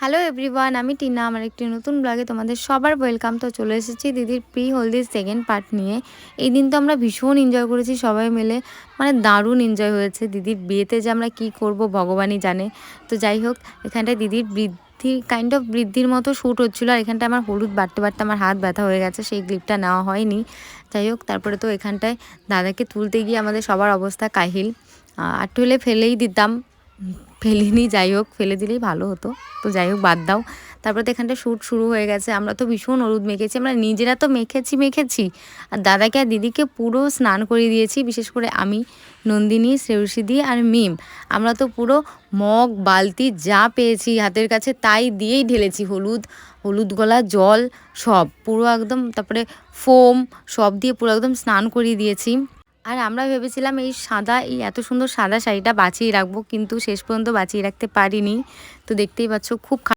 Hello everyone, আমি টিনা। আমার একটি নতুন ব্লগে তোমাদের সবার ওয়েলকাম। তো চলে এসেছি দিদির প্রি হলদির সেকেন্ড পার্ট নিয়ে। এই দিন তো আমরা ভীষণ এনজয় করেছি সবাই মিলে, মানে দারুণ এনজয় হয়েছে। দিদির বিয়েতে যে আমরা কি করব ভগবানই জানে। তো যাই হোক, এখানটায় দিদির বৃদ্ধির মতো শ্যুট হচ্ছিলো। আর এখানটায় আমার হলুদ বাড়তে বাড়তে আমার হাত ব্যথা হয়ে গেছে, সেই ক্লিপটা নেওয়া হয়নি। যাই হোক, তারপরে তো এখানটায় দাদাকে তুলতে গিয়ে আমাদের সবার অবস্থা কাহিল। আর হলে ফেলেই দিতাম, ফেলিনি। যাই হোক, ফেলে দিলেই ভালো হতো। তো যাই হোক, বাদ দাও। তারপরে তো এখানটা শ্যুট শুরু হয়ে গেছে। আমরা তো ভীষণ হলুদ মেখেছি, আমরা নিজেরা তো মেখেছি। আর দাদাকে আর দিদিকে পুরো স্নান করিয়ে দিয়েছি। বিশেষ করে আমি, নন্দিনী, শ্রেয়সীদি আর মিম। আমরা তো পুরো মগ বালতি যা পেয়েছি হাতের কাছে তাই দিয়েই ঢেলেছি হলুদ গলা জল সব পুরো একদম, তারপরে ফোম সব দিয়ে পুরো একদম স্নান করিয়ে দিয়েছি। আর আমরা ভেবেছিলাম এই এত সুন্দর সাদা শাড়িটা বাঁচিয়ে রাখবো, কিন্তু শেষ পর্যন্ত বাঁচিয়ে রাখতে পারিনি। তো দেখতেই পাচ্ছ খুব